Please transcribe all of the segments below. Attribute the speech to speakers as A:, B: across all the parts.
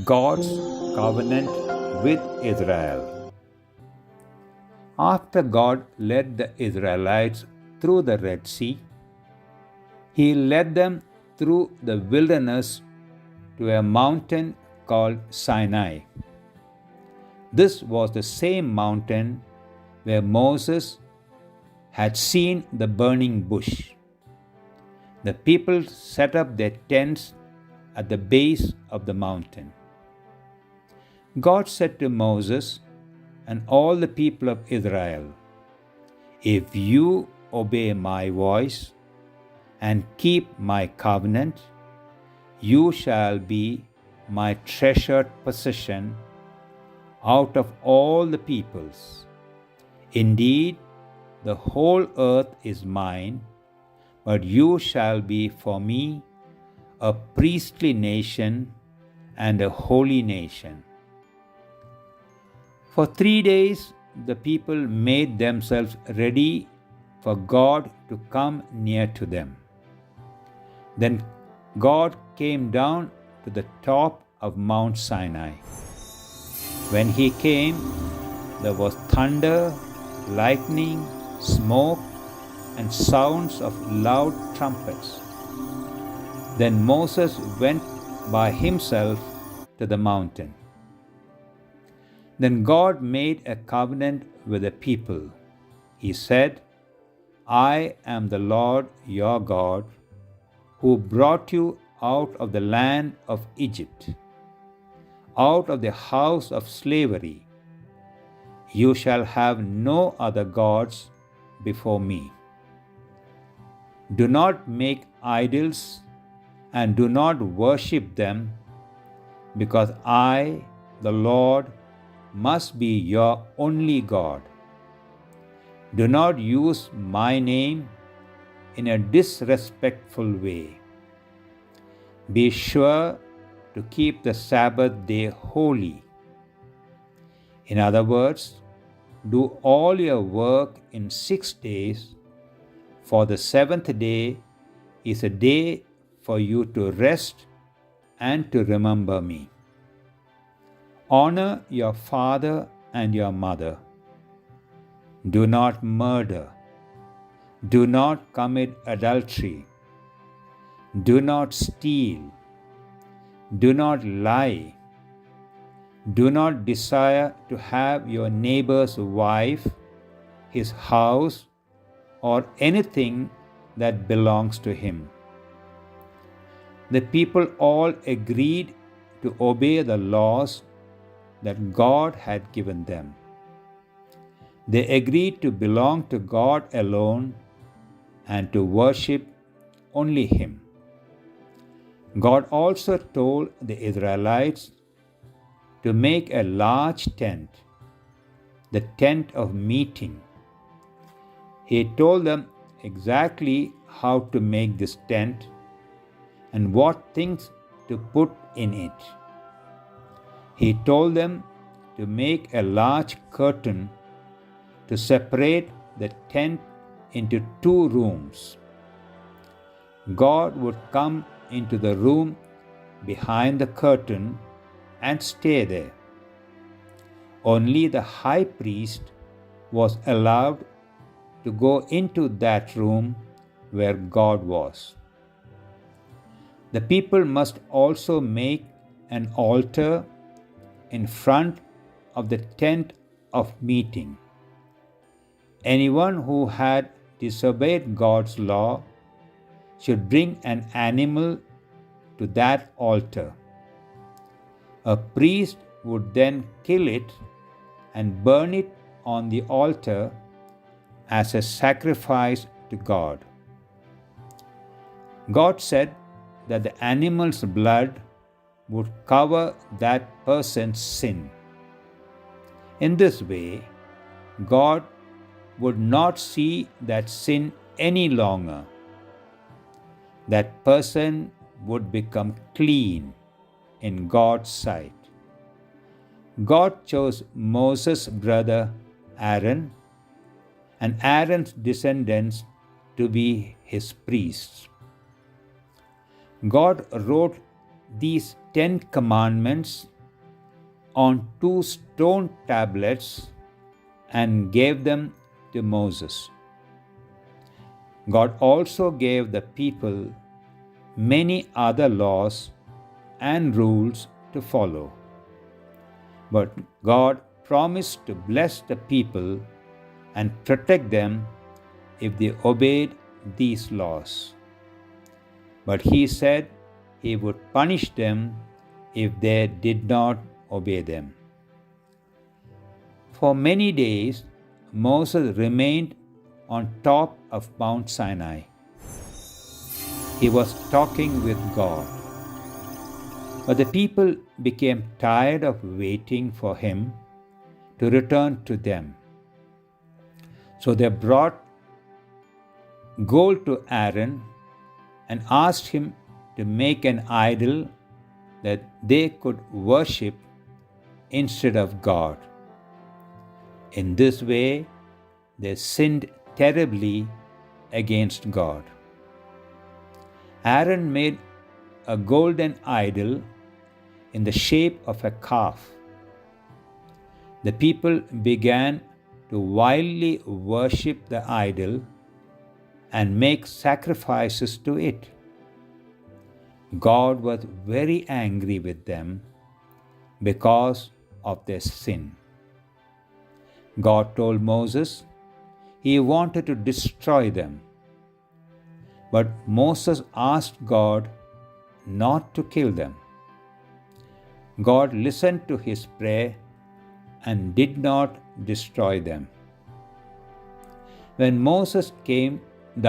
A: God's covenant with Israel. After God led the Israelites through the Red Sea, He led them through the wilderness to a mountain called Sinai. This was the same mountain where Moses had seen the burning bush. The people set up their tents at the base of the mountain. God said to Moses and all the people of Israel, "If you obey my voice and keep my covenant, you shall be my treasured possession out of all the peoples. Indeed, the whole earth is mine, but you shall be for me a priestly nation and a holy nation." For 3 days, the people made themselves ready for God to come near to them. Then God came down to the top of Mount Sinai. When He came, there was thunder, lightning, smoke, and sounds of loud trumpets. Then Moses went by himself to the mountain. Then God made a covenant with the people. He said, "I am the Lord your God, who brought you out of the land of Egypt, out of the house of slavery. You shall have no other gods before me. Do not make idols and do not worship them, because I, the Lord, must be your only God. Do not use my name in a disrespectful way. Be sure to keep the Sabbath day holy. In other words, do all your work in 6 days, for the seventh day is a day for you to rest and to remember me. Honor your father and your mother. Do not murder. Do not commit adultery. Do not steal. Do not lie. Do not desire to have your neighbor's wife, his house, or anything that belongs to him." The people all agreed to obey the laws that God had given them. They agreed to belong to God alone and to worship only Him. God also told the Israelites to make a large tent, the tent of meeting. He told them exactly how to make this tent and what things to put in it. He told them to make a large curtain to separate the tent into 2 rooms. God would come into the room behind the curtain and stay there. Only the high priest was allowed to go into that room where God was. The people must also make an altar in front of the tent of meeting. Anyone who had disobeyed God's law should bring an animal to that altar. A priest would then kill it and burn it on the altar as a sacrifice to God. God said that the animal's blood would cover that person's sin. In this way, God would not see that sin any longer. That person would become clean in God's sight. God chose Moses' brother Aaron and Aaron's descendants to be his priests. God wrote these Ten Commandments on 2 stone tablets and gave them to Moses. God also gave the people many other laws and rules to follow. But God promised to bless the people and protect them if they obeyed these laws. But He said He would punish them if they did not obey them. For many days, Moses remained on top of Mount Sinai. He was talking with God. But the people became tired of waiting for him to return to them. So they brought gold to Aaron and asked him to make an idol that they could worship instead of God. In this way, they sinned terribly against God. Aaron made a golden idol in the shape of a calf. The people began to wildly worship the idol and make sacrifices to it. God was very angry with them because of their sin. God told Moses He wanted to destroy them. But Moses asked God not to kill them. God listened to his prayer and did not destroy them. When Moses came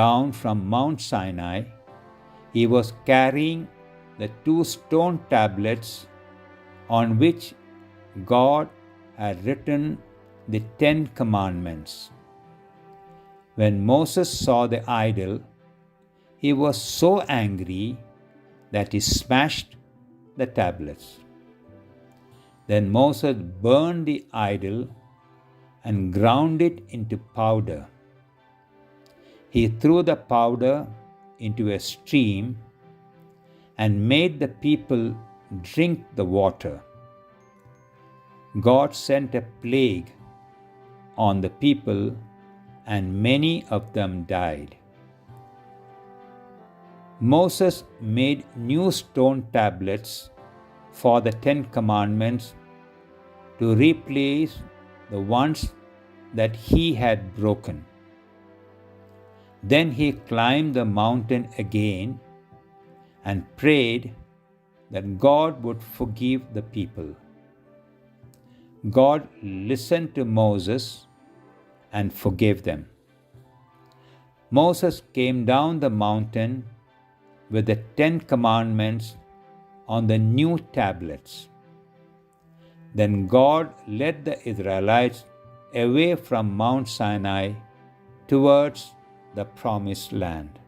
A: down from Mount Sinai, he was carrying the 2 stone tablets on which God had written the 10 Commandments. When Moses saw the idol, he was so angry that he smashed the tablets. Then Moses burned the idol and ground it into powder. He threw the powder into a stream and made the people drink the water. God sent a plague on the people, and many of them died. Moses made new stone tablets for the 10 Commandments to replace the ones that he had broken. Then he climbed the mountain again and prayed that God would forgive the people. God listened to Moses and forgave them. Moses came down the mountain with the 10 Commandments on the new tablets. Then God led the Israelites away from Mount Sinai towards the promised land.